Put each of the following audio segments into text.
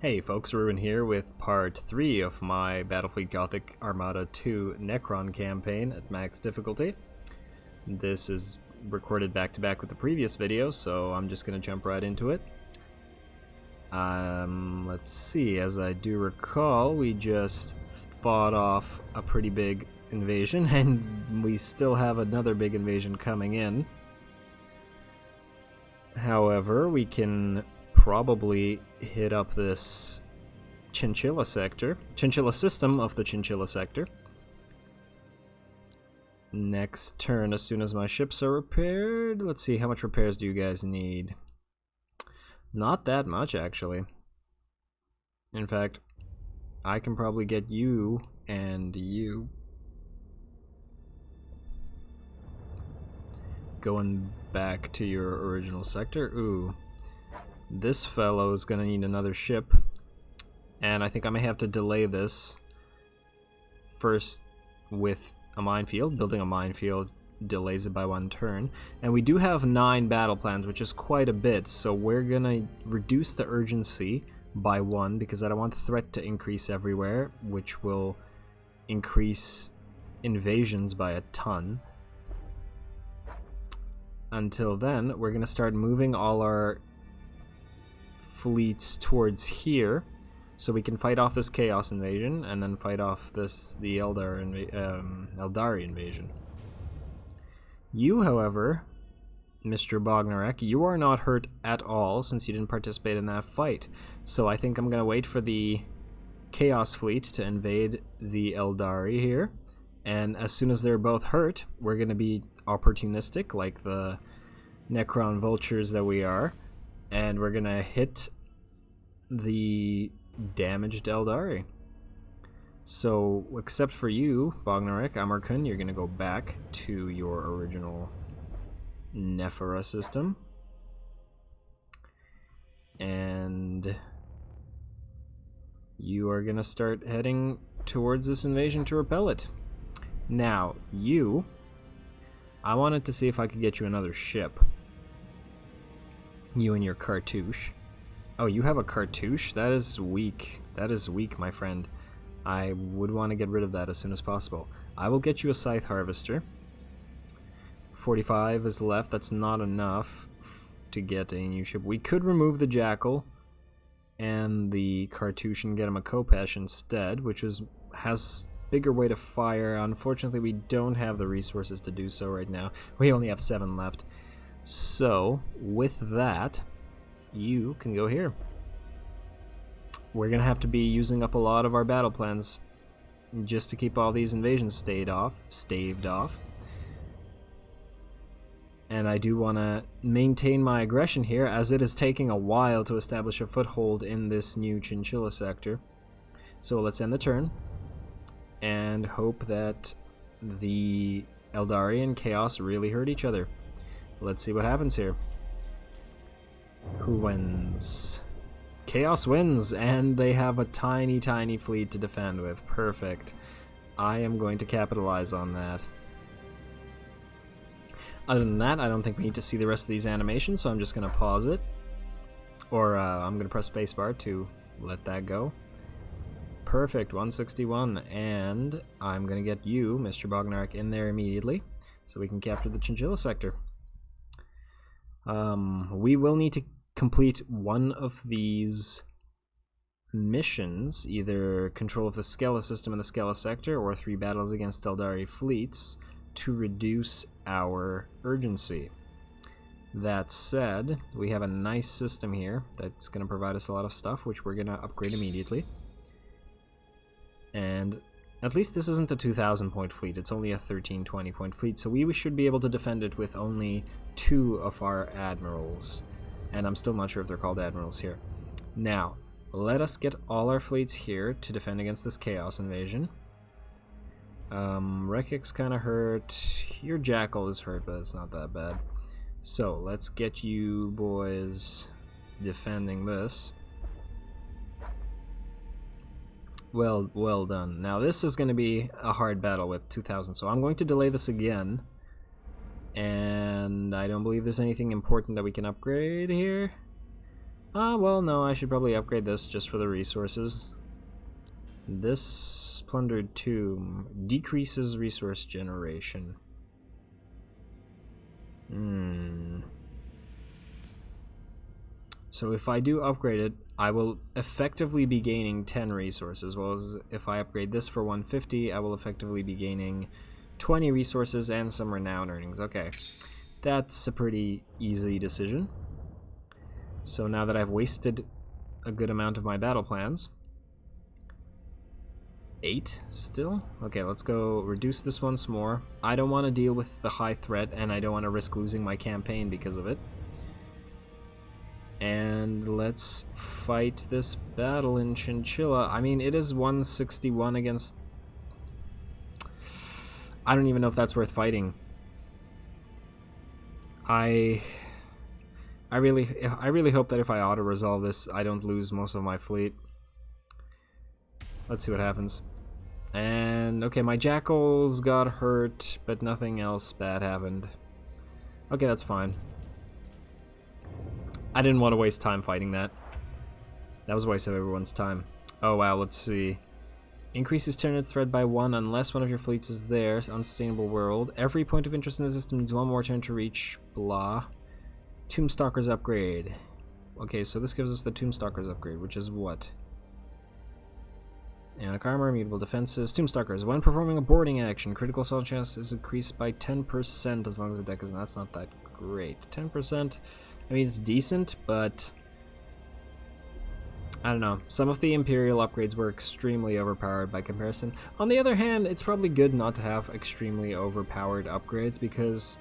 Hey folks, Ruin here with part 3 of my Battlefleet Gothic Armada 2 Necron campaign at max difficulty. This is recorded back to back with the previous video, so I'm just going to jump right into it. Let's see, as I do recall, we just fought off a pretty big invasion, and we still have another big invasion coming in. However, we can probably hit up this Chinchilla system of the Chinchilla sector. Next turn, as soon as my ships are repaired. Let's see, how much repairs do you guys need? Not that much, actually. In fact, I can probably get you and you going back to your original sector. Ooh. This fellow is going to need another ship, and I think I may have to delay this first with a minefield. Building a minefield delays it by one turn, and we do have 9 battle plans, which is quite a bit, so we're going to reduce the urgency by 1 because I don't want the threat to increase everywhere, which will increase invasions by a ton. Until then, we're going to start moving all our fleets towards here so we can fight off this chaos invasion and then fight off the Eldari invasion. You, however, Mr. Bognarek, you are not hurt at all since you didn't participate in that fight, so I think I'm going to wait for the chaos fleet to invade the Eldari here, and as soon as they're both hurt, we're going to be opportunistic like the Necron vultures that we are, and we're gonna hit the damaged Eldari. So, except for you, Bognarek, Amarkun, you're gonna go back to your original Nephara system. And you are gonna start heading towards this invasion to repel it. Now, I wanted to see if I could get you another ship. You and your cartouche. Oh, you have a cartouche? That is weak. That is weak, my friend. I would want to get rid of that as soon as possible. I will get you a scythe harvester. 45 is left. That's not enough to get a new ship. We could remove the jackal and the cartouche and get him a Kopesh instead, which has bigger weight of fire. Unfortunately, we don't have the resources to do so right now. We only have 7 left. So, with that, you can go here. We're going to have to be using up a lot of our battle plans just to keep all these invasions staved off. And I do want to maintain my aggression here, as it is taking a while to establish a foothold in this new Chinchilla sector. So let's end the turn and hope that the Eldari and Chaos really hurt each other. Let's see what happens here. Who wins? Chaos wins, and they have a tiny, tiny fleet to defend with. Perfect. I am going to capitalize on that. Other than that, I don't think we need to see the rest of these animations, so I'm just going to pause it. Or I'm going to press spacebar to let that go. Perfect, 161, and I'm going to get you, Mr. Bognarek, in there immediately, so we can capture the Chinchilla sector. We will need to complete one of these missions, either control of the Skella system in the Skella sector or 3 battles against Eldari fleets, to reduce our urgency. That said, we have a nice system here that's going to provide us a lot of stuff, which we're going to upgrade immediately. And at least this isn't a 2,000 point fleet, it's only a 1320 point fleet, so we should be able to defend it with only 2 of our admirals. And I'm still not sure if they're called admirals here. Now, let us get all our fleets here to defend against this chaos invasion. Rekik's kind of hurt. Your jackal is hurt, but it's not that bad. So, let's get you boys defending this. Well done. Now this is going to be a hard battle with 2,000, so I'm going to delay this again. And I don't believe there's anything important that we can upgrade here. Well, no, I should probably upgrade this just for the resources. This plundered tomb decreases resource generation. So if I do upgrade it, I will effectively be gaining 10 resources, whereas if I upgrade this for 150, I will effectively be gaining 20 resources and some renown earnings. Okay, that's a pretty easy decision. So now that I've wasted a good amount of my battle plans, 8 still? Okay, let's go reduce this once more. I don't want to deal with the high threat, and I don't want to risk losing my campaign because of it. And let's fight this battle in Chinchilla. I mean, it is 161 against... I don't even know if that's worth fighting. I really hope that if I auto-resolve this, I don't lose most of my fleet. Let's see what happens. And, okay, my jackals got hurt, but nothing else bad happened. Okay, that's fine. I didn't want to waste time fighting that. That was a waste of everyone's time. Oh wow, let's see. Increases Tyranids threat by 1 unless one of your fleets is there. Unsustainable world. Every point of interest in the system needs 1 more turn to reach. Blah. Tombstalker's upgrade. Okay, so this gives us the Tombstalker's upgrade, which is what? Ionic armor, mutable defenses. Tombstalkers. When performing a boarding action, critical assault chance is increased by 10% as long as the deck is... That's not that great. 10%. I mean, it's decent, but I don't know. Some of the Imperial upgrades were extremely overpowered by comparison. On the other hand, it's probably good not to have extremely overpowered upgrades because,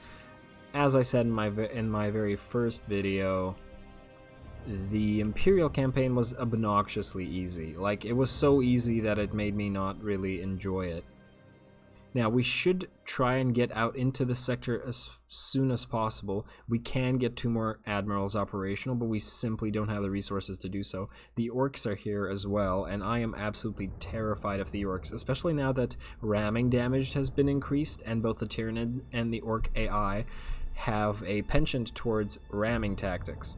as I said in my very first video, the Imperial campaign was obnoxiously easy. Like, it was so easy that it made me not really enjoy it. Now, we should try and get out into the sector as soon as possible. We can get 2 more admirals operational, but we simply don't have the resources to do so. The orcs are here as well, and I am absolutely terrified of the orcs, especially now that ramming damage has been increased, and both the Tyranid and the orc AI have a penchant towards ramming tactics.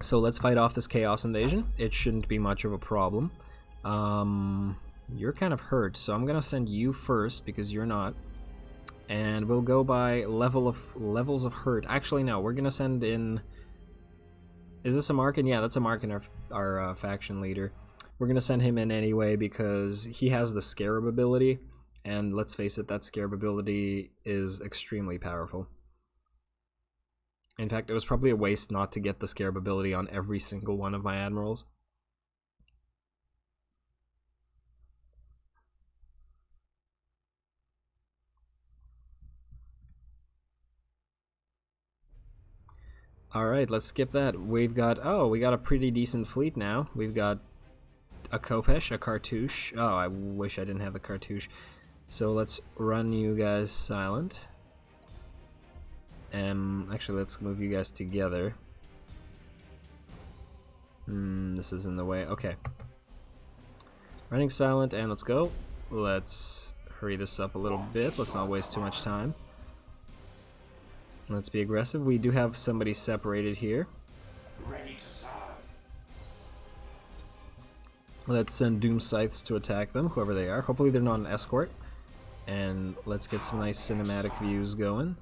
So let's fight off this chaos invasion. It shouldn't be much of a problem. You're kind of hurt, so I'm gonna send you first because you're not, and we'll go by levels of hurt. Actually, no, we're gonna send in. Is this a Markin? Yeah, that's a Markin, our faction leader. We're gonna send him in anyway because he has the Scarab ability, and let's face it, that Scarab ability is extremely powerful. In fact, it was probably a waste not to get the Scarab ability on every single one of my admirals. Alright, let's skip that. We've got, we got a pretty decent fleet now. We've got a Khopesh, a Cartouche. Oh, I wish I didn't have the Cartouche. So let's run you guys silent. Actually, let's move you guys together. This is in the way. Okay. Running silent, and let's go. Let's hurry this up a little bit. Let's not waste too much time. Let's be aggressive. We do have somebody separated here. Ready to serve. Let's send Doom Scythes to attack them, whoever they are. Hopefully they're not an escort. And let's get some nice cinematic views going.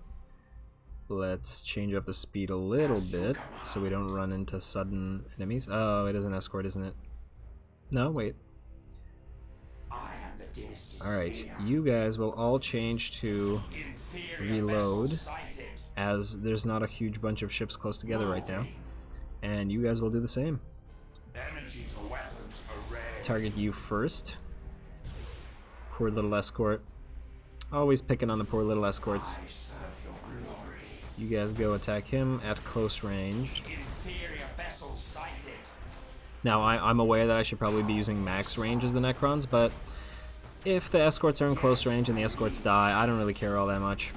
Let's change up the speed a little bit so we don't run into sudden enemies. Oh, it is an escort, isn't it? No, wait. Alright, you guys will all change to reload, as there's not a huge bunch of ships close together right now. And you guys will do the same. Target you first. Poor little escort. Always picking on the poor little escorts. You guys go attack him at close range. Now, I'm aware that I should probably be using max range as the Necrons, but if the escorts are in close range and the escorts die, I don't really care all that much.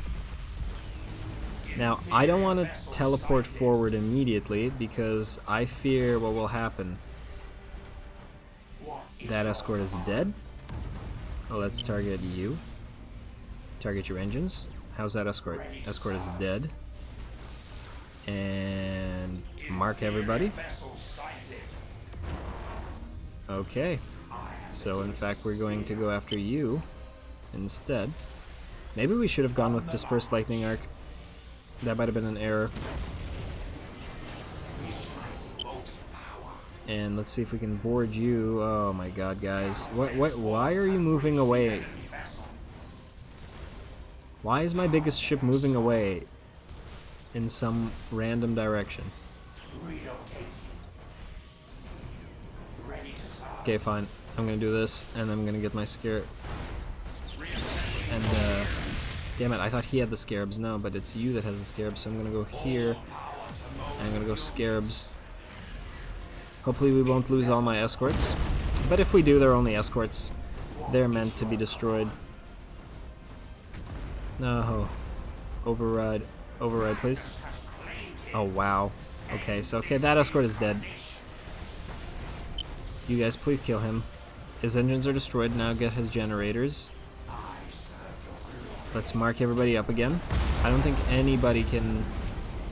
Now, I don't want to teleport forward immediately because I fear what will happen. That escort is dead. Oh, let's target you. Target your engines. How's that escort? Escort is dead. And mark everybody. Okay. So in fact we're going to go after you instead. Maybe we should have gone with Dispersed Lightning Arc. That might have been an error. And let's see if we can board you. Oh my god, guys. Why are you moving away? Why is my biggest ship moving away in some random direction? Okay, fine. I'm gonna do this, and I'm gonna get my Scarab. And, damn it, I thought he had the Scarabs. No, but it's you that has the Scarabs, so I'm gonna go here. And I'm gonna go Scarabs. Hopefully we won't lose all my escorts. But if we do, they're only escorts. They're meant to be destroyed. No. Override. Override, please. Oh, wow. Okay, so, okay, that escort is dead. You guys, please kill him. His engines are destroyed. Now get his generators. Let's mark everybody up again. I don't think anybody can...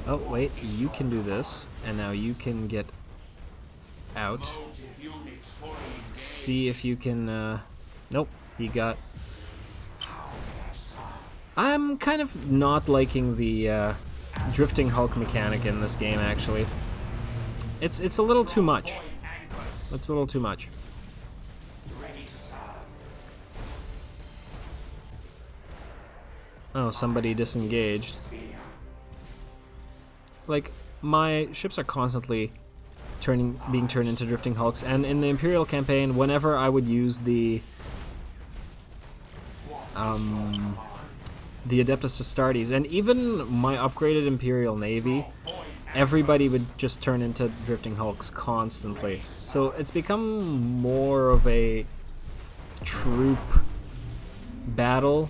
Oh, wait. You can do this. And now you can get out. See if you can... Nope. He got... I'm kind of not liking the drifting Hulk mechanic in this game, actually. It's a little too much. It's a little too much. Oh, somebody disengaged. Like, my ships are constantly being turned into drifting hulks, and in the Imperial campaign, whenever I would use the Adeptus Astartes, and even my upgraded Imperial Navy, everybody would just turn into drifting hulks constantly. So it's become more of a troop battle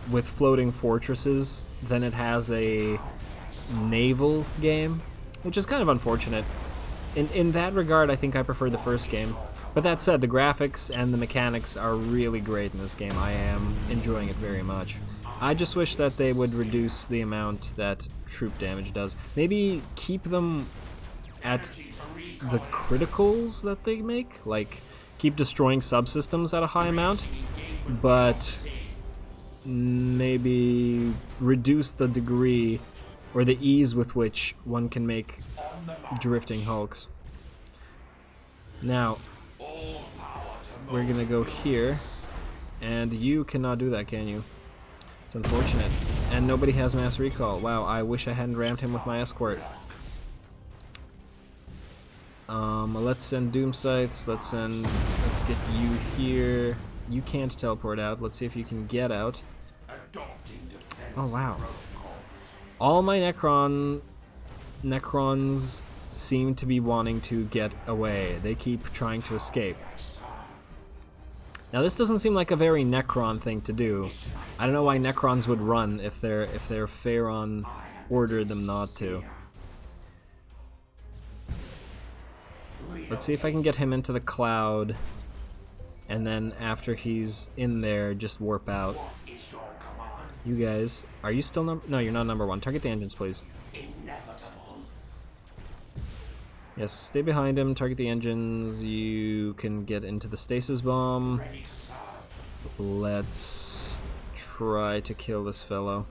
with floating fortresses than it has a naval game, which is kind of unfortunate. In that regard, I think I prefer the first game. But that said, the graphics and the mechanics are really great in this game. I am enjoying it very much. I just wish that they would reduce the amount that troop damage does. Maybe keep them at the criticals that they make, like keep destroying subsystems at a high amount, but maybe reduce the degree or the ease with which one can make drifting hulks. Now, we're gonna go here, and you cannot do that, can you? It's unfortunate. And nobody has mass recall. Wow, I wish I hadn't rammed him with my escort. Let's send Doom Sights. Let's get you here. You can't teleport out. Let's see if you can get out. Oh wow. All my Necrons seem to be wanting to get away. They keep trying to escape. Now this doesn't seem like a very Necron thing to do. I don't know why Necrons would run if their Pharaon ordered them not to. Let's see if I can get him into the cloud, and then after he's in there, just warp out. You guys, are you still no, you're not number one. Target the engines, please. Yes, stay behind him, target the engines. You can get into the stasis bomb. Let's try to kill this fellow.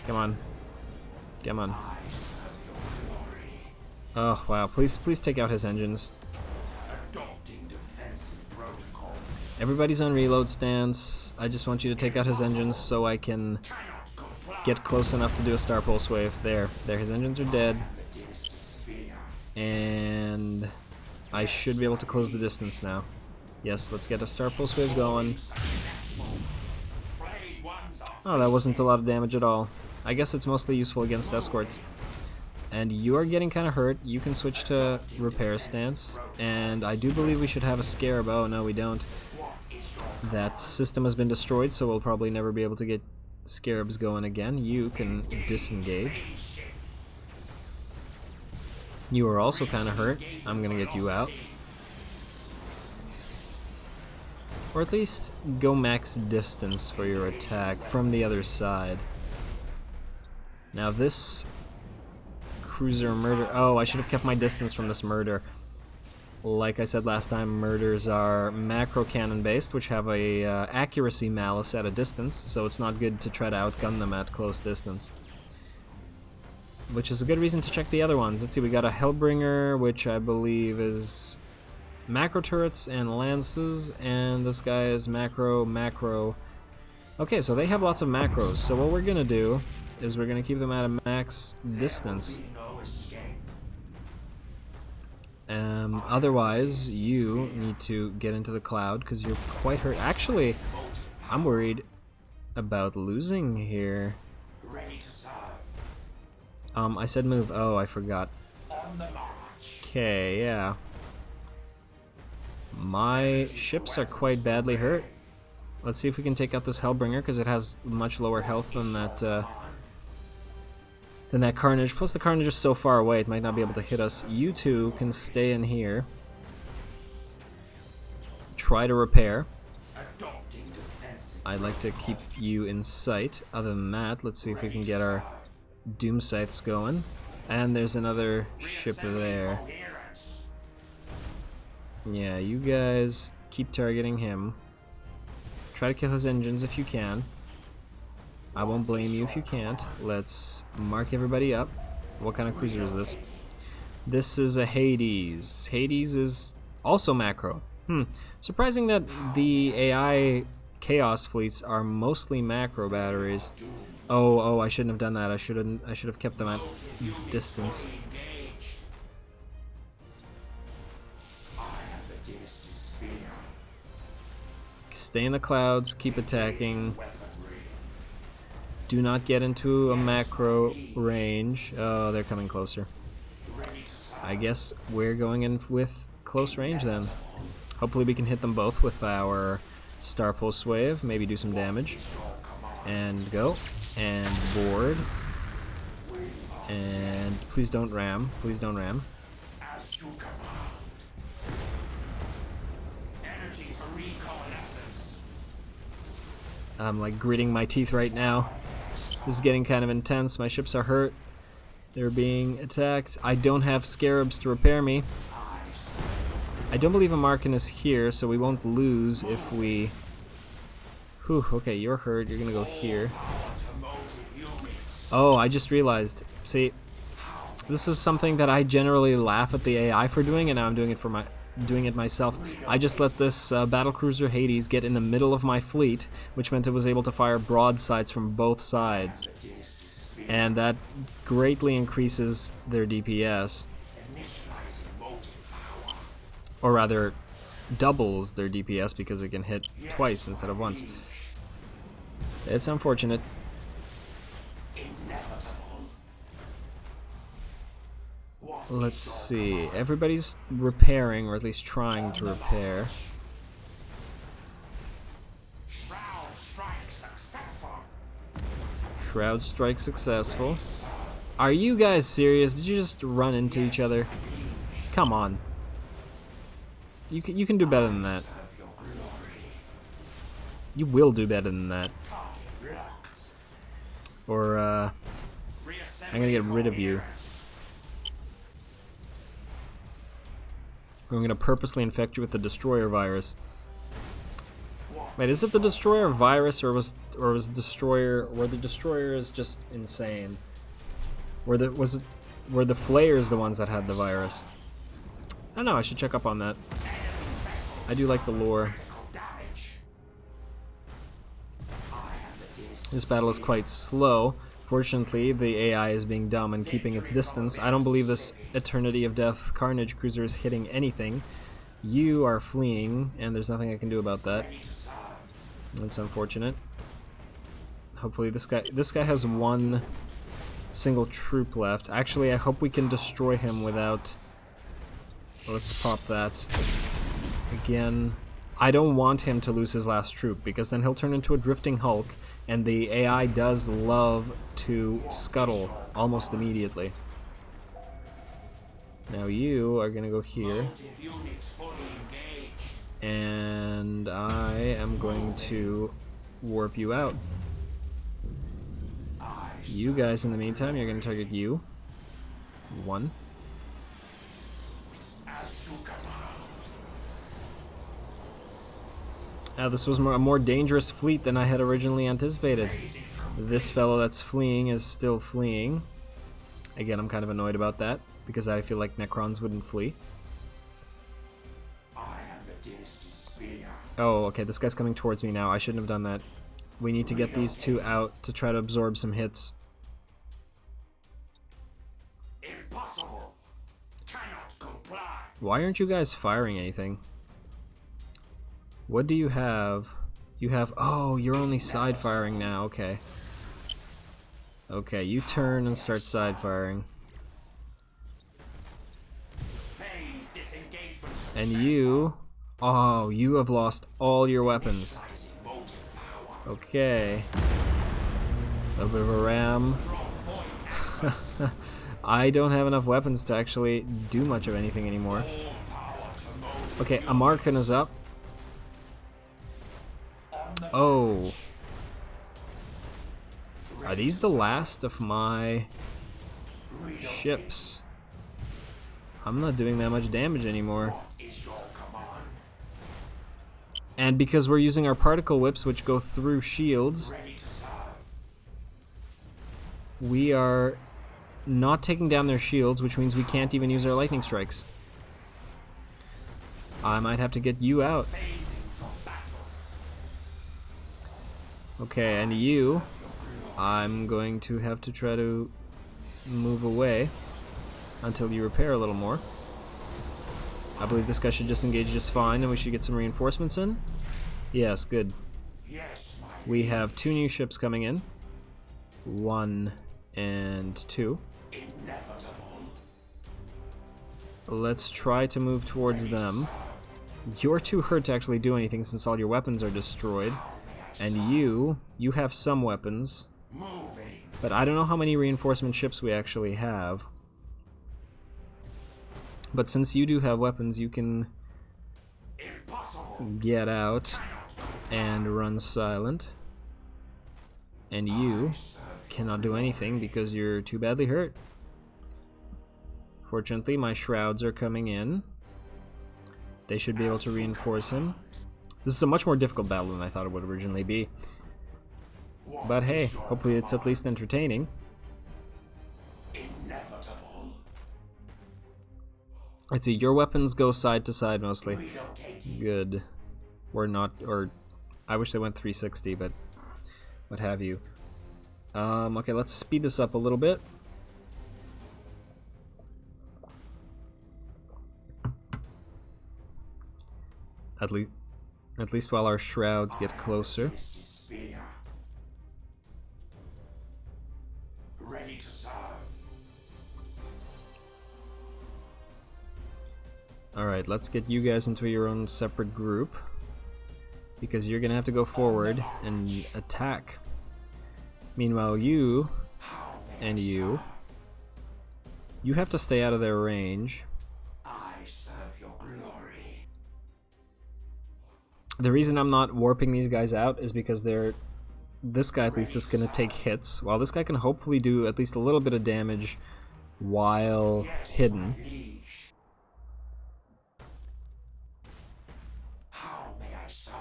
Come on. Come on. Oh, wow. Please take out his engines. Everybody's on reload stance. I just want you to take out his engines so I can get close enough to do a Star Pulse wave. There, his engines are dead. And I should be able to close the distance now. Yes, let's get a Star Pulse wave going. Oh, that wasn't a lot of damage at all. I guess it's mostly useful against escorts. And you are getting kind of hurt. You can switch to repair stance. And I do believe we should have a Scarab. Oh, no, we don't. That system has been destroyed, so we'll probably never be able to get Scarabs going again. You can disengage. You are also kind of hurt. I'm gonna get you out. Or at least go max distance for your attack from the other side. Now this cruiser murder... Oh, I should have kept my distance from this murder. Like I said last time, murders are macro cannon based, which have a accuracy malice at a distance, so it's not good to try to outgun them at close distance. Which is a good reason to check the other ones. Let's see, we got a Hellbringer, which I believe is macro turrets and lances, and this guy is macro. Okay, so they have lots of macros, so what we're gonna do is we're gonna keep them at a max distance. Otherwise, you need to get into the cloud because you're quite hurt. Actually, I'm worried about losing here. I said move. Oh, I forgot. Okay, yeah. My ships are quite badly hurt. Let's see if we can take out this Hellbringer because it has much lower health than that Carnage. Plus the Carnage is so far away, it might not be able to hit us. You two can stay in here. Try to repair. I'd like to keep you in sight. Other than that, let's see if we can get our Doom Scythes going. And there's another ship there. Yeah, you guys keep targeting him. Try to kill his engines if you can. I won't blame you if you can't. Let's mark everybody up. What kind of cruiser is this? This is a Hades. Hades is also macro. Surprising that the AI Chaos fleets are mostly macro batteries. Oh, I shouldn't have done that. I should have kept them at distance. Stay in the clouds, keep attacking. Do not get into a macro range. Oh, they're coming closer. I guess we're going in with close range then. Hopefully we can hit them both with our Star Pulse Wave, maybe do some damage. And go. And board. And please don't ram. Please don't ram. I'm like gritting my teeth right now. This is getting kind of intense. My ships are hurt. They're being attacked. I don't have scarabs to repair me. I don't believe a Markin is here, so we won't lose if we... Whew, okay, you're hurt. You're gonna go here. Oh, I just realized. See, this is something that I generally laugh at the AI for doing, and now I'm doing it myself. I just let this battlecruiser Hades get in the middle of my fleet, which meant it was able to fire broadsides from both sides. And that greatly increases their DPS. Or rather, doubles their DPS because it can hit twice instead of once. It's unfortunate. Let's see. Everybody's repairing, or at least trying to repair. Shroud strike successful. Are you guys serious? Did you just run into each other? Come on. You can do better than that. You will do better than that. Or, I'm gonna get rid of you. I'm gonna purposely infect you with the Destroyer virus. Wait, is it the Destroyer virus, or was the Destroyer is just insane? Were the Flayers the ones that had the virus? I don't know, I should check up on that. I do like the lore. This battle is quite slow. Fortunately, the AI is being dumb and keeping its distance. I don't believe this Eternity of Death Carnage cruiser is hitting anything. You are fleeing, and there's nothing I can do about that. That's unfortunate. Hopefully this guy has one single troop left. Actually, I hope we can destroy him without... Let's pop that. Again, I don't want him to lose his last troop, because then he'll turn into a drifting Hulk, and the AI does love to scuttle almost immediately. Now you are gonna go here. And I am going to warp you out. You guys, in the meantime, you're going to target you. 1. As you command. This was a more dangerous fleet than I had originally anticipated. This fellow that's fleeing is still fleeing. Again, I'm kind of annoyed about that, because I feel like Necrons wouldn't flee. I am the dynasty's spear. Oh, okay, this guy's coming towards me now. I shouldn't have done that. We need to get these two out to try to absorb some hits. Impossible. Cannot comply. Why aren't you guys firing anything? What do you have? You have... Oh, you're only side firing now. Okay. Okay, you turn and start side firing. Phase disengagement. And you... Oh, you have lost all your weapons. Initializing motive power. Okay. A little bit of a ram. Draw void. I don't have enough weapons to actually do much of anything anymore. All power to motive. Okay, Amarkan is up. Oh. Are these the last of my ships? I'm not doing that much damage anymore. What is your command? And because we're using our particle whips, which go through shields, Ready to serve. we are not taking down their shields, which means we can't even use our lightning strikes. I might have to get you out. Phasing from battle. Okay, and you, I'm going to have to try to move away until you repair a little more. I believe this guy should disengage just fine, and we should get some reinforcements in. Yes, good. Yes, my We have 2 new ships coming in. 1 and 2. inevitable. Let's try to move towards them. You're too hurt to actually do anything since all your weapons are destroyed. And you have some weapons. Moving. But I don't know how many reinforcement ships we actually have. But since you do have weapons, you can Impossible. get out and run silent. And you cannot do anything because you're too badly hurt. Fortunately, my shrouds are coming in. They should be able to reinforce him. This is a much more difficult battle than I thought it would originally be. But hey, hopefully it's at least entertaining. Inevitable. Let's see, your weapons go side to side mostly. Relocating. Good. Or not, or I wish they went 360, but what have you. Okay, let's speed this up a little bit. At least while our shrouds get closer. Dynasty's spear. Ready to serve. Alright, let's get you guys into your own separate group. Because you're gonna have to go forward and attack. Meanwhile, you and you have to stay out of their range. I serve your glory. The reason I'm not warping these guys out is because this guy at least is going to take hits, while this guy can hopefully do at least a little bit of damage while hidden. Liege. How may I serve?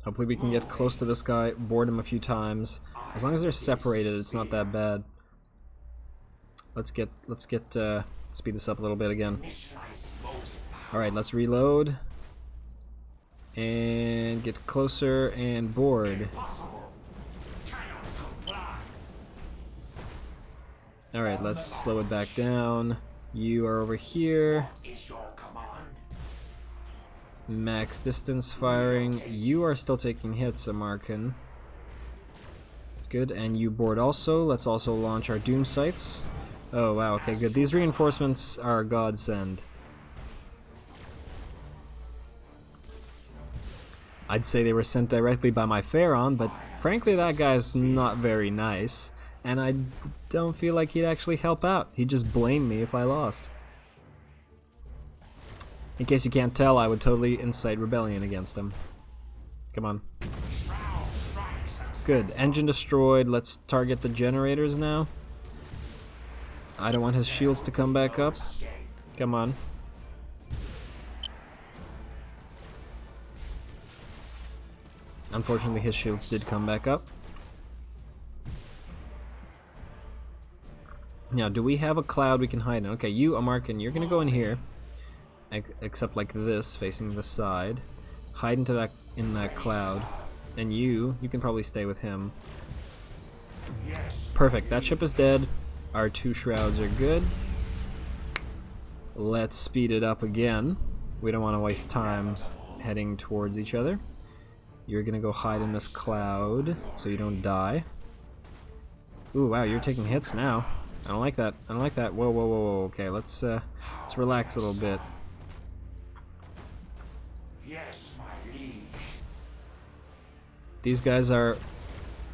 Hopefully we can get close to this guy, board him a few times. As long as they're separated, it's not that bad. Let's speed this up a little bit again. Initializing motive power. Alright, let's reload. And get closer and board. Impossible. Cannot comply. Alright, let's slow it back down. You are over here. Is your command? Max distance firing. You are still taking hits, Amarkan. Good, and you board also. Let's also launch our doom sights. Oh wow, okay, good. These reinforcements are a godsend. I'd say they were sent directly by my Pharaon, but frankly that guy's not very nice, and I don't feel like he'd actually help out. He'd just blame me if I lost. In case you can't tell, I would totally incite rebellion against him. Come on. Shroud strike success. Good. Engine destroyed. Let's target the generators now. I don't want his shields to come back up. Come on. Unfortunately, his shields did come back up. Now, do we have a cloud we can hide in? Okay, you, Amarkin, you're gonna go in here. Except like this, facing the side. Hide into that cloud. And you can probably stay with him. Perfect, that ship is dead. Our 2 shrouds are good. Let's speed it up again. We don't want to waste time heading towards each other. You're gonna go hide in this cloud so you don't die. Ooh, wow, you're taking hits now. I don't like that. I don't like that. Whoa, whoa, whoa, whoa. Okay, let's relax a little bit. Yes, my liege. These guys are...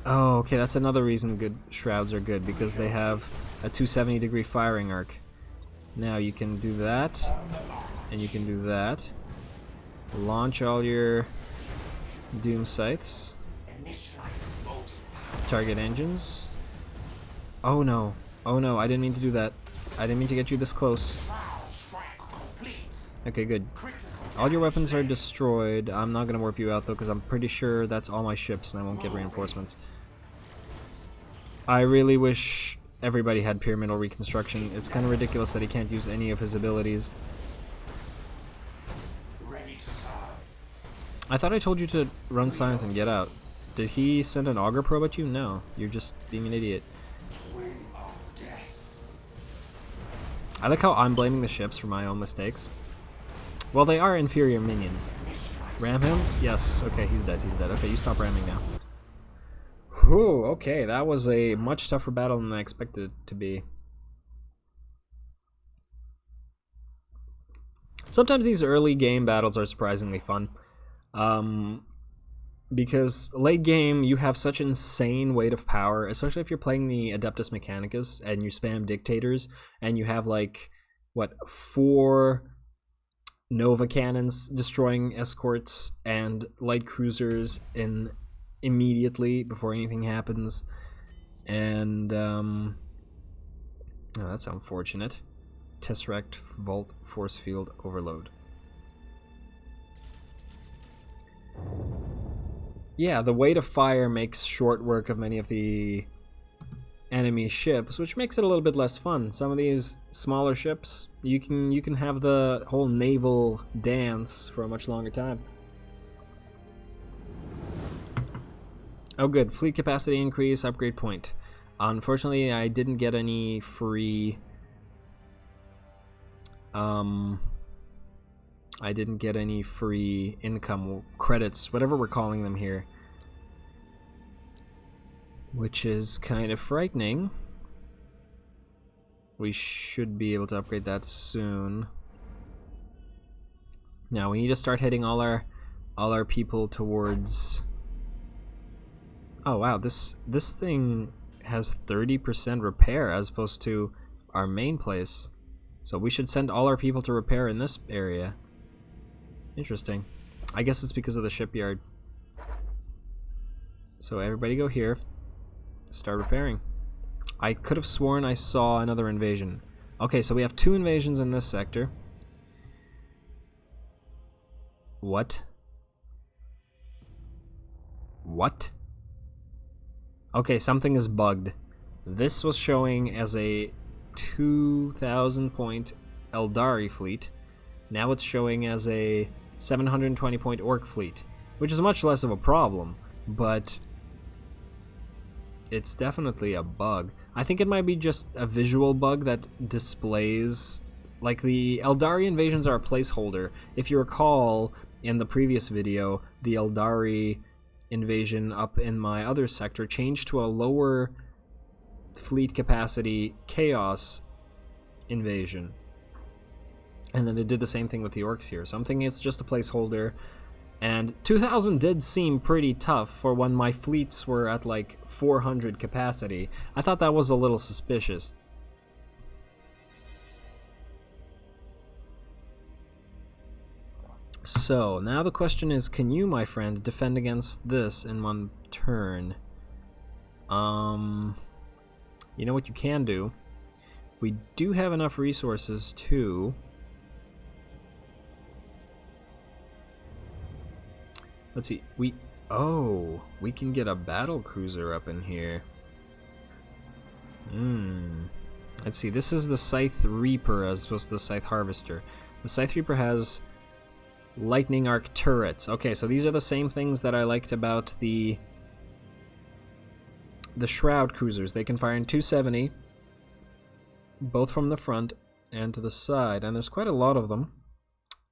Oh, okay, that's another reason good shrouds are good, because they have a 270-degree firing arc. Now you can do that, and you can do that. Launch all your doom scythes. Target engines. Oh no. Oh no, I didn't mean to do that. I didn't mean to get you this close. Okay, good. All your weapons are destroyed. I'm not gonna warp you out though, because I'm pretty sure that's all my ships and I won't get reinforcements. I really wish everybody had pyramidal reconstruction. It's kind of ridiculous that he can't use any of his abilities. I thought I told you to run silent and get out. Did he send an auger probe at you? No, you're just being an idiot. I like how I'm blaming the ships for my own mistakes. Well, they are inferior minions. Ram him? Yes. Okay, he's dead. He's dead. Okay, you stop ramming now. Whew, okay, that was a much tougher battle than I expected it to be. Sometimes these early game battles are surprisingly fun. Because late game, you have such insane weight of power, especially if you're playing the Adeptus Mechanicus and you spam dictators, and you have like, what, 4 Nova cannons destroying escorts and light cruisers in immediately before anything happens. And, oh, that's unfortunate. Tesseract Vault Force Field Overload. Yeah, the weight of fire makes short work of many of the enemy ships, which makes it a little bit less fun. Some of these smaller ships, you can have the whole naval dance for a much longer time. Oh good, fleet capacity increase, upgrade point. Unfortunately, I didn't get any free income credits, whatever we're calling them here, which is kind of frightening. We should be able to upgrade that soon. Now we need to start heading all our people towards... Oh wow, this thing has 30% repair as opposed to our main place. So we should send all our people to repair in this area. Interesting. I guess it's because of the shipyard. So everybody go here. Start repairing. I could have sworn I saw another invasion. Okay, so we have 2 invasions in this sector. What? What? Okay, something is bugged. This was showing as a 2,000 point Eldari fleet. Now it's showing as a 720 point Orc fleet, which is much less of a problem, but it's definitely a bug. I think it might be just a visual bug that displays, like, the Eldari invasions are a placeholder. If you recall, in the previous video, the Eldari invasion up in my other sector changed to a lower fleet capacity Chaos invasion. And then it did the same thing with the Orcs here. So I'm thinking it's just a placeholder. And 2,000 did seem pretty tough for when my fleets were at like 400 capacity. I thought that was a little suspicious. So now the question is, can you, my friend, defend against this in one turn? You know what you can do? We do have enough resources to... Let's see, we can get a battle cruiser up in here. Let's see, this is the Scythe Reaper as opposed to the Scythe Harvester. The Scythe Reaper has lightning arc turrets. Okay, so these are the same things that I liked about the Shroud cruisers. They can fire in 270, both from the front and to the side, and there's quite a lot of them.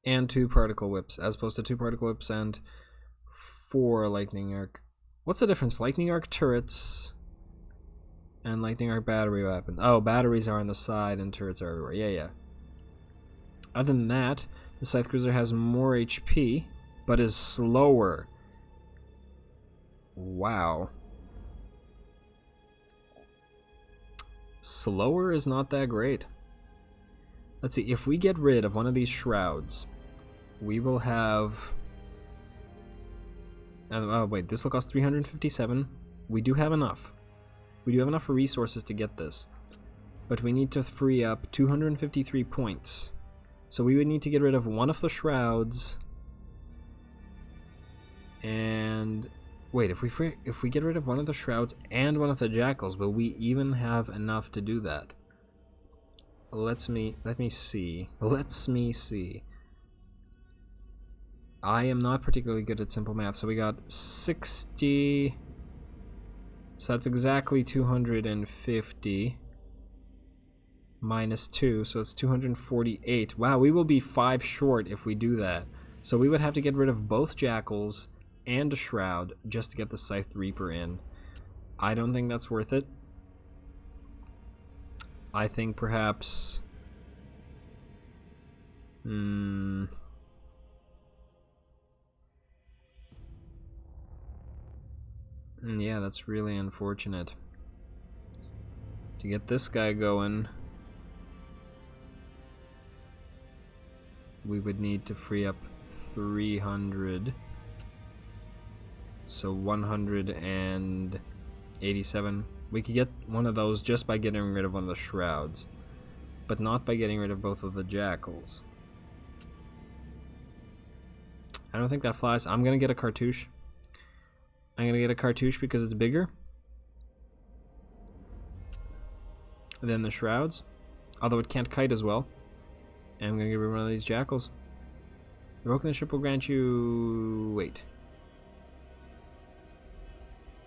And 2 particle whips, as opposed to 2 particle whips and 4 lightning arc. What's the difference? Lightning arc turrets and lightning arc battery weapons. Oh, batteries are on the side and turrets are everywhere. Yeah. Other than that, the Scythe Cruiser has more HP, but is slower. Wow. Slower is not that great. Let's see, if we get rid of one of these shrouds, we will have... Oh wait, this will cost 357. We do have enough. We do have enough resources to get this. But we need to free up 253 points. So we would need to get rid of one of the shrouds. And... Wait, if we get rid of one of the shrouds and one of the jackals, will we even have enough to do that? Let me see. I am not particularly good at simple math, so we got 60. So that's exactly 250 minus 2, so it's 248. Wow, we will be 5 short if we do that. So we would have to get rid of both jackals and a shroud just to get the Scythe Reaper in. I don't think that's worth it. I think perhaps... Yeah, that's really unfortunate. To get this guy going, we would need to free up 300. So 187. We could get one of those just by getting rid of one of the shrouds, but not by getting rid of both of the jackals. I don't think that flies. I'm gonna get a cartouche. I'm gonna get a cartouche because it's bigger than the shrouds, although it can't kite as well. And I'm gonna get rid of one of these jackals. Revoking the ship will grant you... Wait.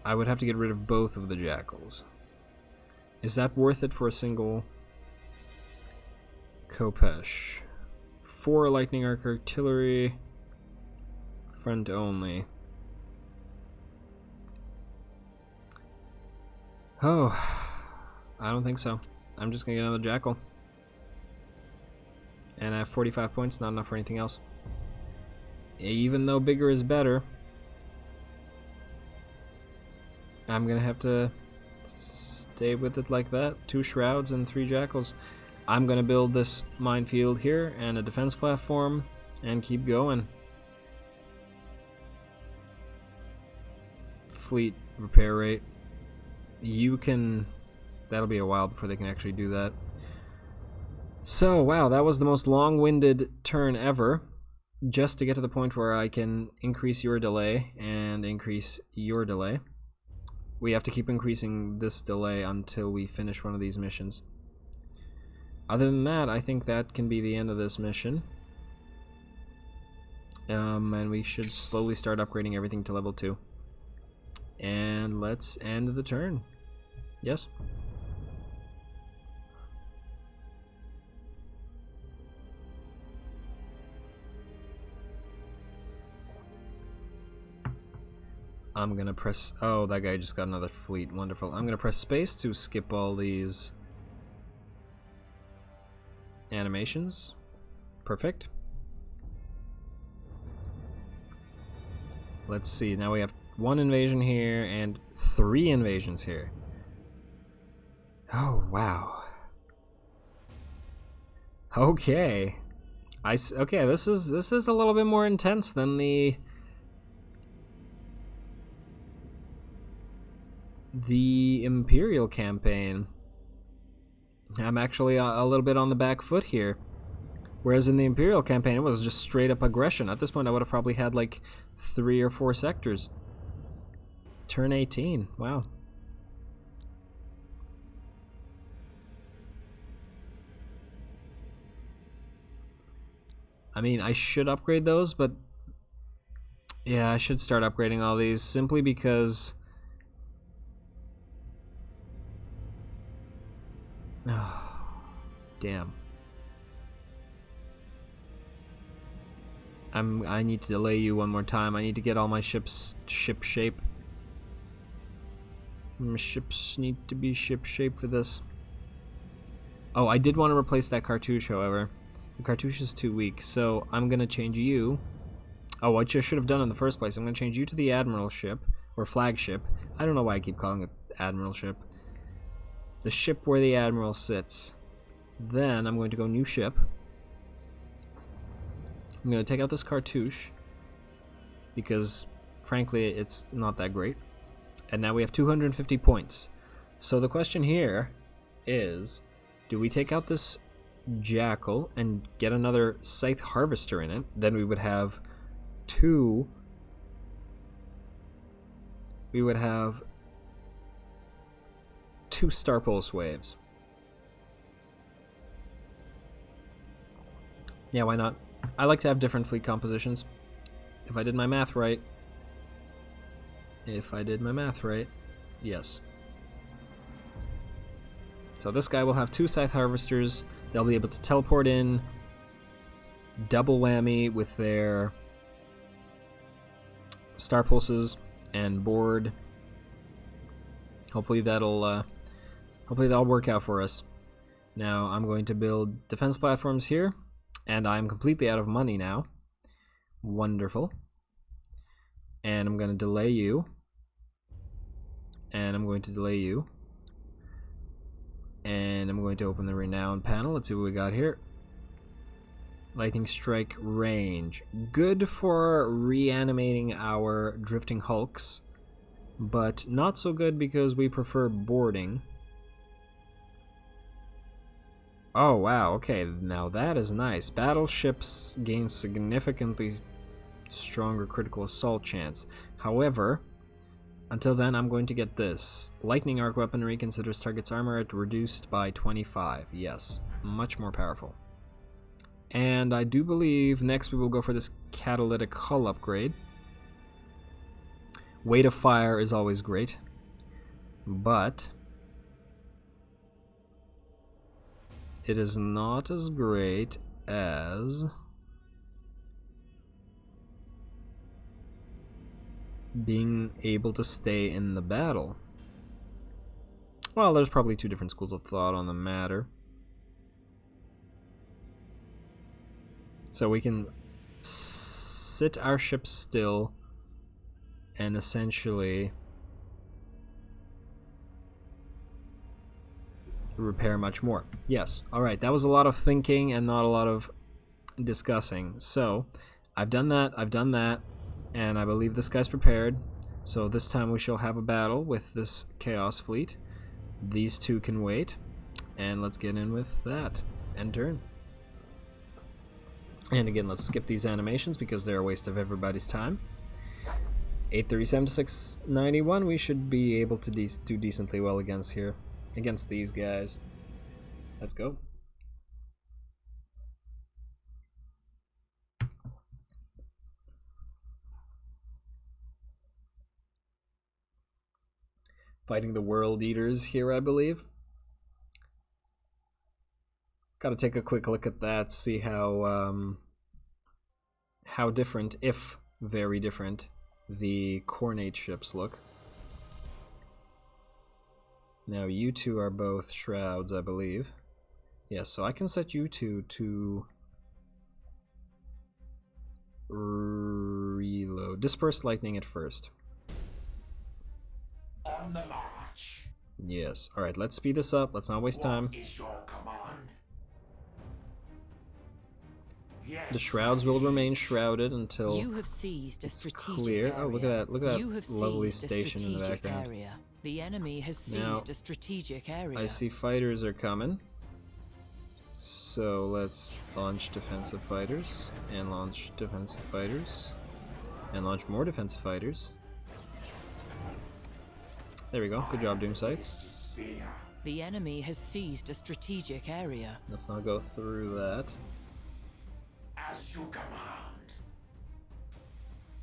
I would have to get rid of both of the jackals. Is that worth it for a single Kopesh? 4 lightning arc artillery, front only. Oh, I don't think so. I'm just gonna get another jackal. And I have 45 points, not enough for anything else. Even though bigger is better, I'm gonna have to stay with it like that. 2 shrouds and 3 jackals. I'm gonna build this minefield here and a defense platform and keep going. Fleet repair rate. You can... That'll be a while before they can actually do that. So, wow, that was the most long-winded turn ever. Just to get to the point where I can increase your delay and increase your delay. We have to keep increasing this delay until we finish one of these missions. Other than that, I think that can be the end of this mission. And we should slowly start upgrading everything to level 2. And let's end the turn. Yes? I'm gonna press... Oh, that guy just got another fleet. Wonderful. I'm gonna press space to skip all these animations. Perfect. Let's see. Now we have 1 invasion here and 3 invasions here. Oh, wow. Okay. Okay, this is a little bit more intense than the Imperial campaign, I'm actually a little bit on the back foot here. Whereas in the Imperial campaign, it was just straight up aggression. At this point, I would have probably had like 3 or 4 sectors. Turn 18. Wow. I mean, I should upgrade those, but yeah, I should start upgrading all these simply because damn. I need to delay you one more time. I need to get all my ships ship shape. Ships need to be ship shape for this. Oh, I did want to replace that cartouche, however. The cartouche is too weak, so I'm gonna change you. Oh, what I should have done in the first place, I'm gonna change you to the admiral ship, or flagship. I don't know why I keep calling it admiral ship. The ship where the admiral sits. Then I'm going to go new ship. I'm going to take out this cartouche because, frankly, it's not that great. And now we have 250 points. So the question here is, do we take out this jackal and get another scythe harvester in it? Then we would have two... We would have 2 Star Pulse waves. Yeah, why not? I like to have different fleet compositions. If I did my math right. Yes. So this guy will have 2 Scythe Harvesters. They'll be able to teleport in. Double whammy with their Star Pulses and board. Hopefully that'll work out for us. Now I'm going to build defense platforms here. And I'm completely out of money now. Wonderful. And I'm going to delay you. And I'm going to delay you. And I'm going to open the Renown panel. Let's see what we got here. Lightning Strike range. Good for reanimating our drifting hulks. But not so good because we prefer boarding. Oh wow, okay, now that is nice. Battleships gain significantly stronger critical assault chance. However, until then I'm going to get this. Lightning arc weaponry considers target's armor at reduced by 25. Yes, much more powerful. And I do believe next we will go for this catalytic hull upgrade. Weight of fire is always great, but it is not as great as being able to stay in the battle. Well, there's probably 2 different schools of thought on the matter. So we can sit our ships still and essentially repair much more. Yes, alright, that was a lot of thinking and not a lot of discussing. So, I've done that, and I believe this guy's prepared. So this time we shall have a battle with this Chaos Fleet. These 2 can wait, and let's get in with that. End turn. And again, let's skip these animations because they're a waste of everybody's time. 837 to 691, we should be able to do decently well against these guys. Let's go. Fighting the World Eaters here, I believe. Gotta take a quick look at that, see how different, if very different, the Cornate ships look. Now you 2 are both Shrouds, I believe. Yes, so I can set you 2 to reload. Disperse lightning at first. On the march. Yes. Alright, let's speed this up. Let's not waste time. What is your command? Yes, The Shrouds will remain shrouded until you have seized a it's strategic clear. area. Oh, look at that. Look at You that have lovely seized a station in the strategic background. area. The enemy has Now, seized a strategic area. I see fighters are coming. So let's launch defensive fighters, and launch defensive fighters, and launch more defensive fighters. There we go. Good job, Doomsights. The enemy has seized a strategic area. Let's not go through that. As you command.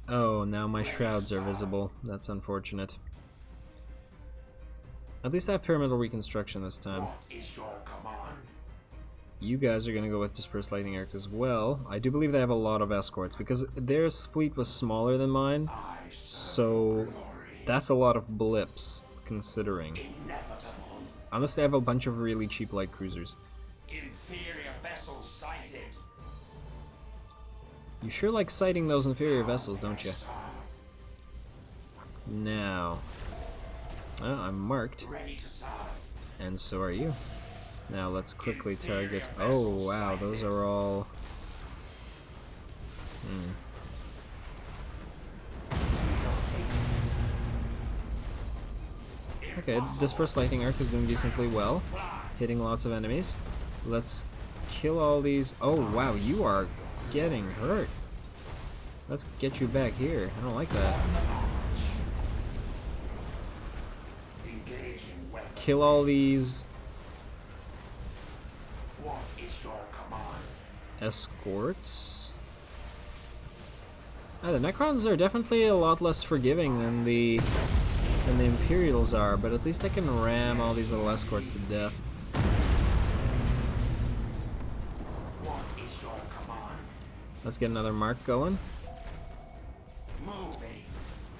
Oh, now my shrouds are visible. That's unfortunate. At least I have pyramidal reconstruction this time. What is your command? You guys are going to go with Dispersed Lightning Arc as well. I do believe they have a lot of escorts, because their fleet was smaller than mine, so that's a lot of blips, considering. Inevitable. Unless they have a bunch of really cheap light cruisers. Inferior vessels sighted. You sure like sighting those inferior vessels, don't you? Now, I'm marked, Ready to serve. and so are you. Now let's quickly target. Oh wow, those are all. Okay, Dispersed Lightning Arc is doing decently well, hitting lots of enemies. Let's kill all these. Oh wow, you are getting hurt. Let's get you back here. I don't like that. Engaging weapon. Kill all these What is your command? escorts. The Necrons are definitely a lot less forgiving than the Imperials are, but at least I can ram all these little escorts to death. What is your command? Let's get another mark going, Moving.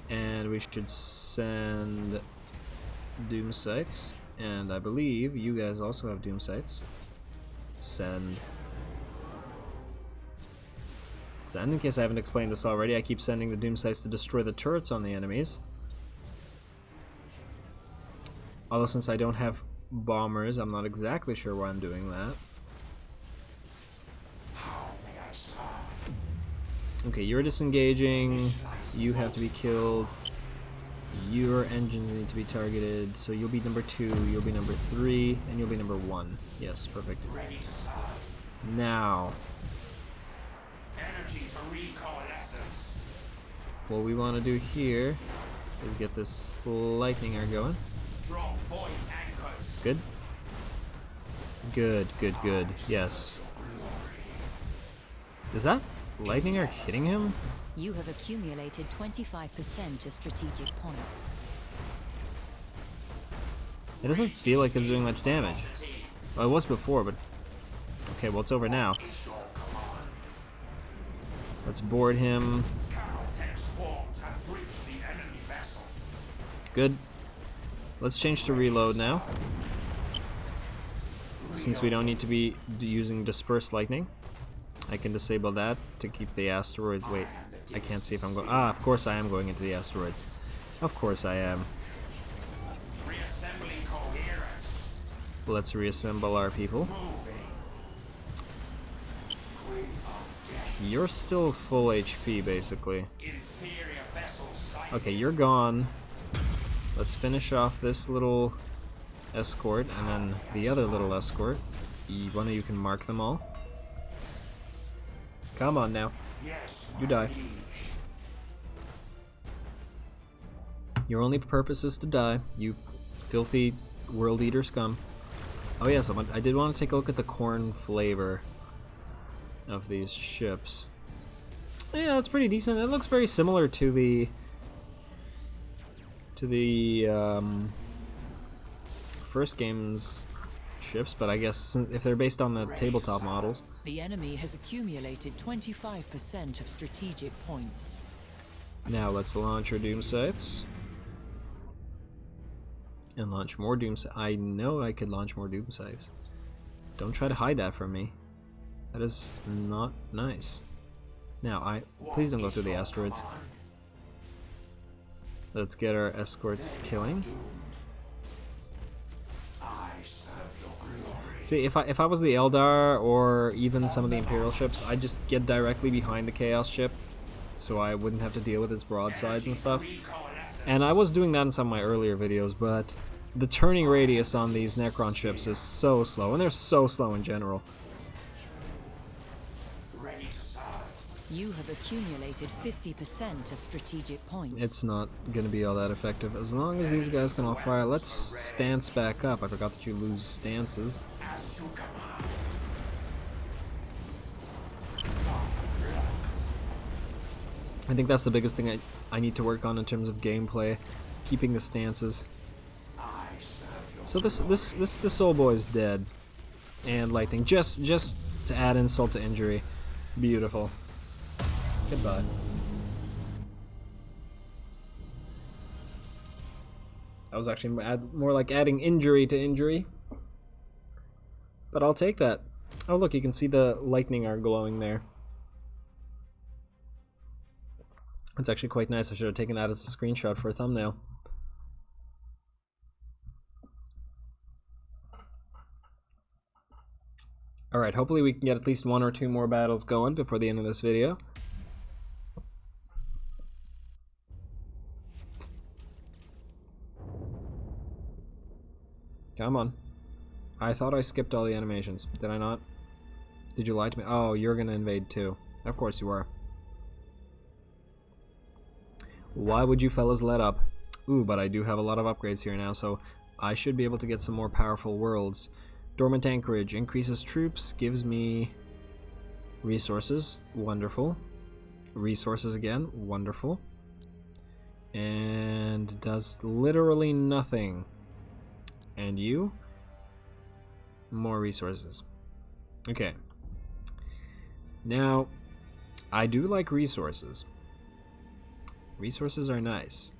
and we should send Doomsights, and I believe you guys also have Doomsights. Send, in case I haven't explained this already, I keep sending the Doomsights to destroy the turrets on the enemies. Although since I don't have bombers, I'm not exactly sure why I'm doing that. How may I serve? Okay, you're disengaging, you have to be killed, your engines need to be targeted, so you'll be number 2, you'll be number 3, and you'll be number 1. Yes, perfect. Ready to serve. Now, Energy to recoalescence. what we want to do here is get this lightning arc going. Drop void anchors. Good. Good, good, good. Yes. Is that lightning arc hitting him? You have accumulated 25% of strategic points. It doesn't feel like it's doing much damage. Well, it was before, but... Okay, well, it's over now. Is your command? Let's board him. Caltech swarms have breached the enemy vessel. Good. Let's change to reload now, since we don't need to be using Dispersed Lightning. I can disable that to keep the asteroids. Wait, I can't see if I'm going. Ah, of course I am going into the asteroids. Of course I am. Reassembling coherence. Let's reassemble our people. You're still full HP, basically. Inferior vessels sighted. Okay, you're gone. Let's finish off this little escort, and then the other little escort. One of you can mark them all. Come on now. Yes, You die. liege. Your only purpose is to die, you filthy world eater scum. Oh yes, I did want to take a look at the corn flavor of these ships. Yeah, it's pretty decent. It looks very similar to the first game's ships, but I guess if they're based on the tabletop models. The enemy has accumulated 25% of strategic points. Now let's launch our Doom Scythes. And launch more Doom Scythes. I know I could launch more Doom Scythes. Don't try to hide that from me. That is not nice. Now, please don't go through the asteroids. Let's get our escorts killing. I serve your glory. See, if I was the Eldar or even some of the Imperial ships, I'd just get directly behind the Chaos ship, so I wouldn't have to deal with its broadsides and stuff. And I was doing that in some of my earlier videos, but the turning radius on these Necron ships is so slow, and they're so slow in general. Ready to serve. You have accumulated 50% of strategic points. It's not going to be all that effective. As long as these guys can all fire, let's stance back up. I forgot that you lose stances. As you command. I think that's the biggest thing I need to work on in terms of gameplay, keeping the stances. I serve your So this soul boy is dead, and lightning just to add insult to injury. Beautiful. Goodbye. I was actually more like adding injury to injury, but I'll take that. Oh look, you can see the lightning are glowing there. It's actually quite nice. I should have taken that as a screenshot for a thumbnail. Alright, hopefully we can get at least 1 or 2 more battles going before the end of this video. Come on. I thought I skipped all the animations. Did I not? Did you lie to me? Oh, you're gonna invade too. Of course you are. Why would you fellas let up? Ooh, but I do have a lot of upgrades here now, so I should be able to get some more powerful worlds. Dormant Anchorage increases troops, gives me resources. Wonderful. Resources again. Wonderful. And does literally nothing. And you? More resources. Okay. Now, I do like resources. Resources are nice.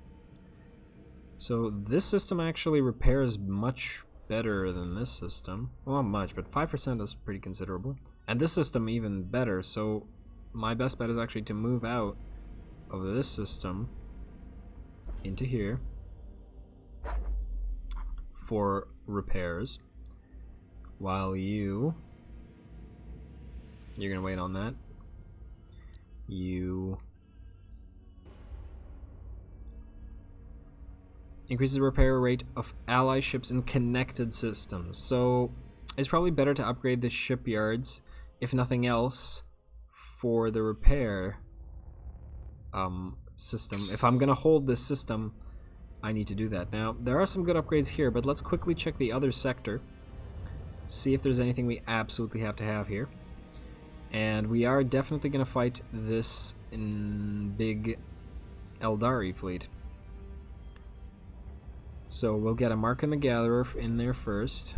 So this system actually repairs much better than this system. Well, not much, but 5% is pretty considerable. And this system even better, so my best bet is actually to move out of this system into here for repairs, while you're gonna wait on that. You increases the repair rate of ally ships in connected systems. So it's probably better to upgrade the shipyards, if nothing else, for the repair system. If I'm gonna hold this system, I need to do that. Now, there are some good upgrades here, but let's quickly check the other sector. See if there's anything we absolutely have to have here. And we are definitely gonna fight this big Eldari fleet. So we'll get a Mark and the Gatherer in there first.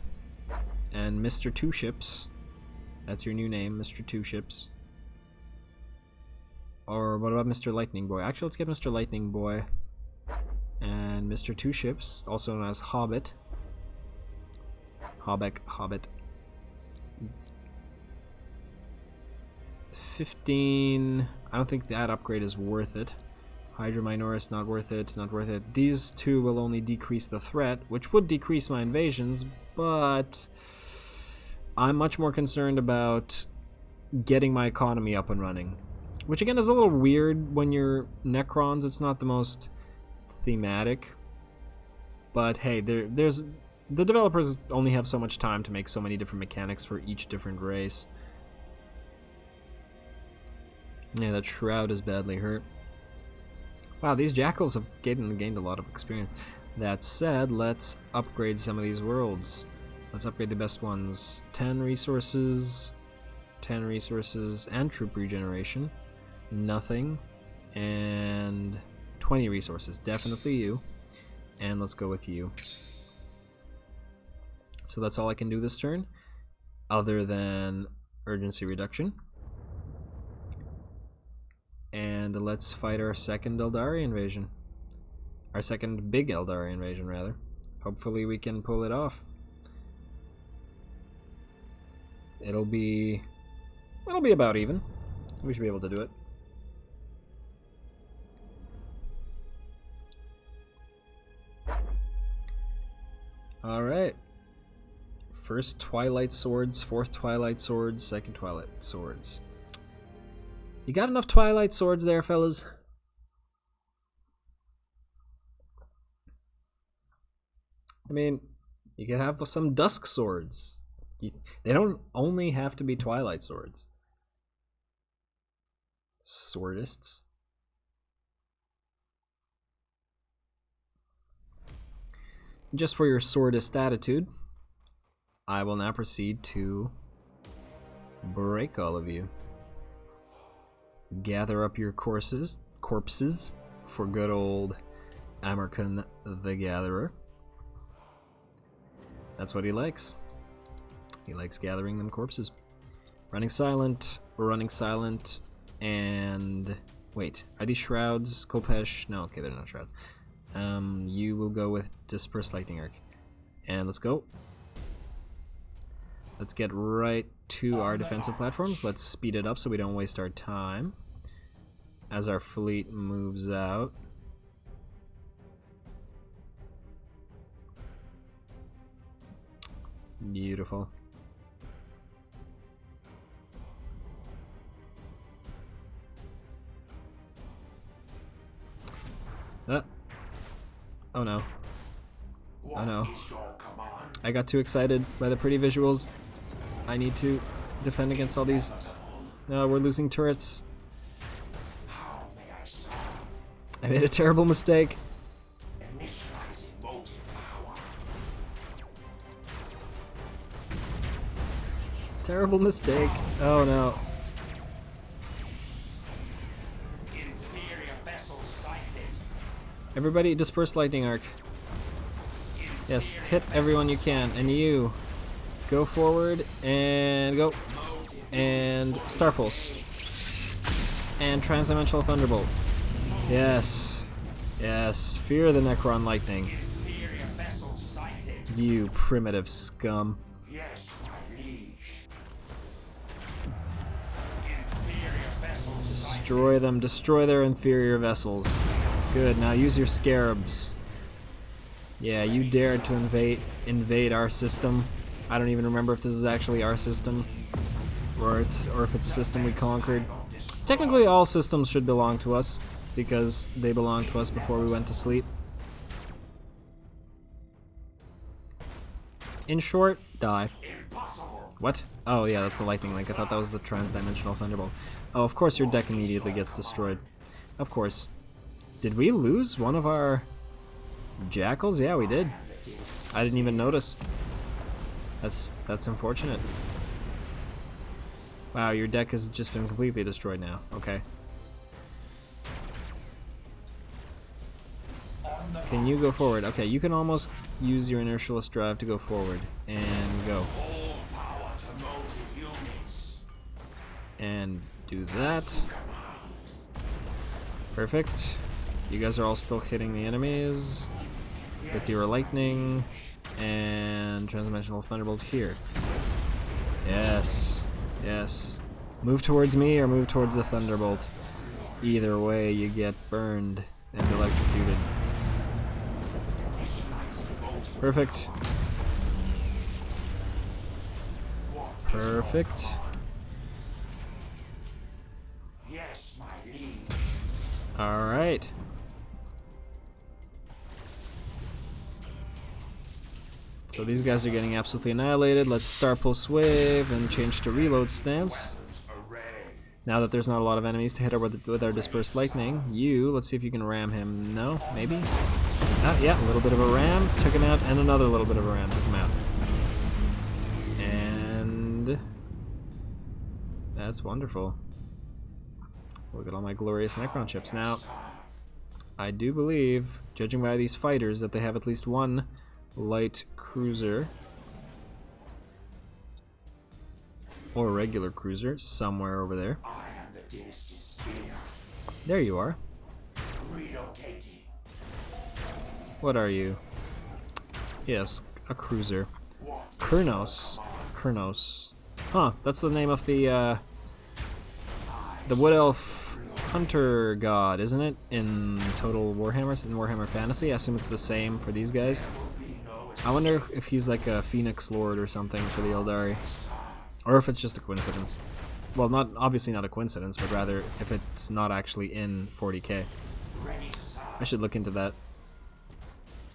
And Mr. Two Ships. That's your new name, Mr. Two Ships. Or what about Mr. Lightning Boy? Actually, let's get Mr. Lightning Boy. And Mr. Two Ships, also known as Hobbit. Hobbit. 15. I don't think that upgrade is worth it. Hydra Minoris, not worth it, not worth it. These two will only decrease the threat, which would decrease my invasions, but I'm much more concerned about getting my economy up and running. Which again is a little weird when you're Necrons. It's not the most thematic. But hey, there's the developers only have so much time to make so many different mechanics for each different race. Yeah, that Shroud is badly hurt. Wow, these Jackals have gained a lot of experience. That said, let's upgrade some of these worlds. Let's upgrade the best ones. 10 resources, and troop regeneration. Nothing. And 20 resources. Definitely you. And let's go with you. So that's all I can do this turn, other than urgency reduction. And let's fight our second Eldari invasion. Our second big Eldari invasion, rather. Hopefully we can pull it off. It'll be about even. We should be able to do it. Alright. First Twilight Swords, fourth Twilight Swords, second Twilight Swords. You got enough Twilight Swords there, fellas? I mean, you can have some dusk swords. They don't only have to be twilight swords. Swordists. Just for your swordist attitude, I will now proceed to break all of you. Gather up your corpses for good old Amerkun the Gatherer. That's what he likes. He likes gathering them corpses. Running silent, and... Wait, are these shrouds? Kopesh? No, okay, they're not shrouds. You will go with Dispersed Lightning Arc. And let's go. Let's get right to our defensive platforms. Let's speed it up so we don't waste our time as our fleet moves out. Beautiful. Oh no. Oh no. I got too excited by the pretty visuals. I need to defend against all these. No, we're losing turrets. I made a terrible mistake. Terrible mistake. Oh no. Everybody disperse lightning arc. Yes, hit everyone you can. And you go forward and go. And Star Pulse. And Transdimensional Thunderbolt. Yes. Yes. Fear the Necron lightning. You primitive scum. Destroy them. Destroy their inferior vessels. Good, now use your scarabs. Yeah, you dared to invade our system. I don't even remember if this is actually our system or if it's a system we conquered. Technically all systems should belong to us because they belonged to us before we went to sleep. In short, die. What? Oh yeah, that's the lightning link. I thought that was the transdimensional thunderbolt. Oh, of course your deck immediately gets destroyed. Of course. Did we lose one of our jackals? Yeah, we did. I didn't even notice. That's unfortunate. Wow, your deck has just been completely destroyed now. Okay. Can you go forward? Okay, you can almost use your inertialist drive to go forward. And go. And do that. Perfect. You guys are all still hitting the enemies with your lightning and transdimensional thunderbolt here. Yes, yes. Move towards me or move towards the thunderbolt. Either way, you get burned and electrocuted. Perfect. Perfect. All right. So these guys are getting absolutely annihilated. Let's Star Pulse Wave and change to reload stance. Now that there's not a lot of enemies to hit with our dispersed lightning, let's see if you can ram him. No, maybe? Yeah, a little bit of a ram, took him out, and another little bit of a ram, took him out. And that's wonderful. Look at all my glorious Necron ships. Now, I do believe, judging by these fighters, that they have at least one light cruiser or regular cruiser somewhere over there. There you are. What are you? Yes, a cruiser. Kurnos. Huh, that's the name of the Wood Elf Hunter God, isn't it? In Total Warhammer, in Warhammer Fantasy. I assume it's the same for these guys. I wonder if he's like a Phoenix Lord or something for the Eldari. Or if it's just a coincidence. Well, obviously not a coincidence, but rather if it's not actually in 40k. I should look into that.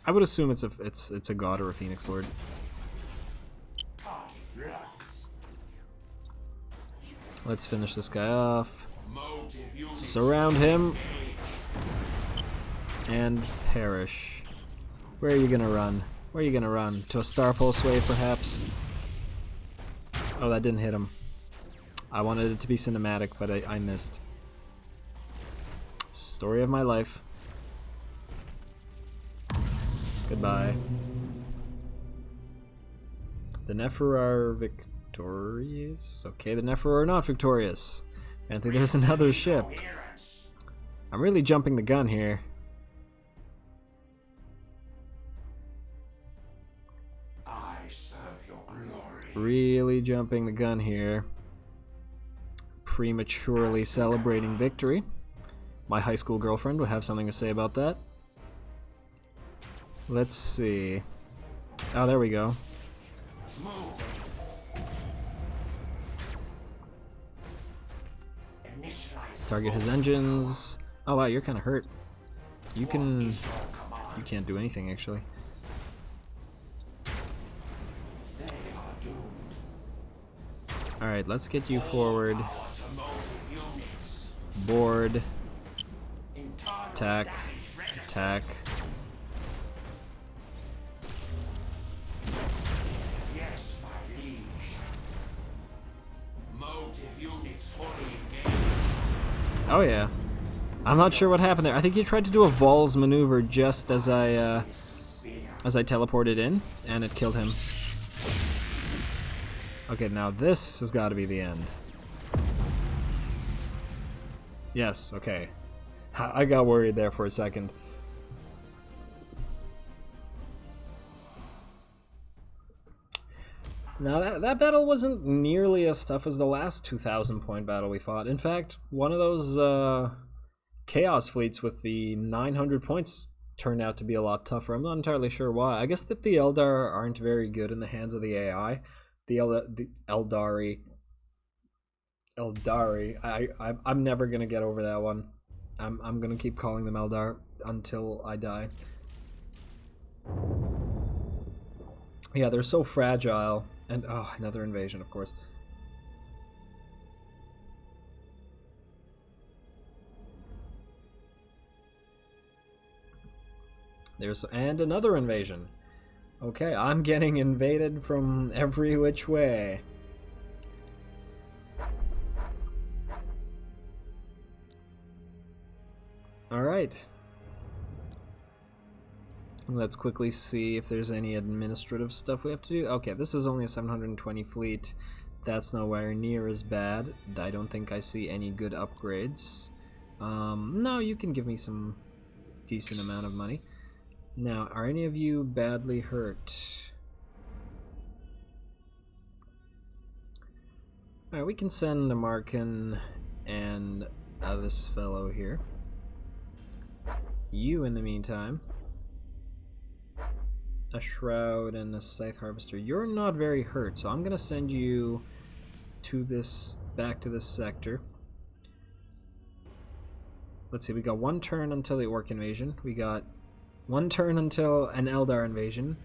I would assume it's a god or a Phoenix Lord. Let's finish this guy off. Surround him. And perish. Where are you gonna run? Where are you gonna run? To a Star Pulse Wave, perhaps? Oh, that didn't hit him. I wanted it to be cinematic, but I missed. Story of my life. Goodbye. The Nephru are victorious? Okay, the Nephru are not victorious. I think there's another ship. I'm really jumping the gun here. I serve your glory. Really jumping the gun here. Prematurely celebrating victory. My high school girlfriend would have something to say about that. Let's see. Oh, there we go. Target his engines. Oh wow, you're kind of hurt. You can't do anything actually. All right, let's get you forward. Board. Attack. Attack. Yes, my liege. Motive units fully engaged. Oh yeah. I'm not sure what happened there. I think he tried to do a Vols maneuver just as I teleported in, and it killed him. Okay, now this has got to be the end. Yes, okay. I got worried there for a second. Now that battle wasn't nearly as tough as the last 2,000 point battle we fought. In fact, one of those Chaos fleets with the 900 points turned out to be a lot tougher. I'm not entirely sure why. I guess that the Eldar aren't very good in the hands of the AI. The Eldari. I'm never gonna get over that one. I'm gonna keep calling them Eldar until I die. Yeah, they're so fragile. And oh, another invasion, of course. And another invasion. Okay, I'm getting invaded from every which way. Alright. Let's quickly see if there's any administrative stuff we have to do. Okay, this is only a 720 fleet. That's nowhere near as bad. I don't think I see any good upgrades. No, you can give me some decent amount of money. Now, are any of you badly hurt? Alright, we can send a Markin and this fellow here. You, in the meantime, a Shroud and a Scythe Harvester. You're not very hurt, so I'm gonna send you to back to this sector. Let's see, we got one turn until the Orc invasion. We got one turn until an Eldar invasion,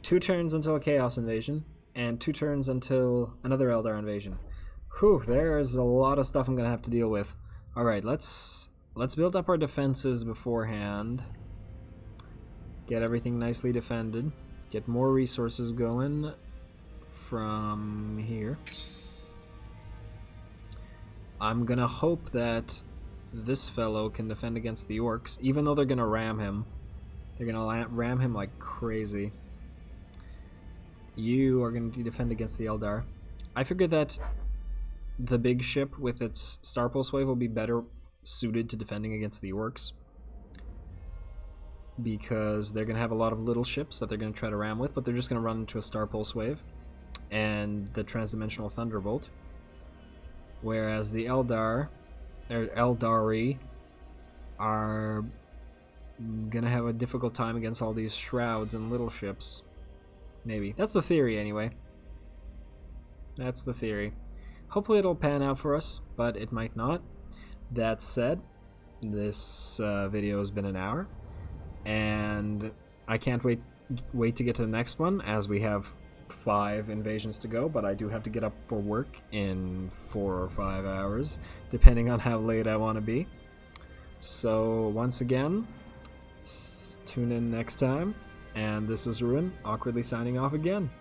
2 turns until a Chaos invasion, and 2 turns until another Eldar invasion. Whew, there's a lot of stuff I'm gonna have to deal with. Alright, let's build up our defenses beforehand. Get everything nicely defended. Get more resources going from here. I'm gonna hope that this fellow can defend against the Orcs, even though they're gonna ram him. They're gonna ram him like crazy. You are gonna defend against the Eldar. I figured that the big ship with its Star Pulse Wave will be better suited to defending against the Orcs, because they're gonna have a lot of little ships that they're gonna try to ram with, but they're just gonna run into a Star Pulse Wave and the Transdimensional Thunderbolt. Whereas the Eldar, or Eldari, are gonna have a difficult time against all these shrouds and little ships. Maybe. That's the theory, anyway. That's the theory. Hopefully it'll pan out for us, but it might not. That said, this video has been an hour, and I can't wait to get to the next one, as we have 5 invasions to go, but I do have to get up for work in 4 or 5 hours, depending on how late I want to be. So once again, tune in next time, and this is Ruin, awkwardly signing off again.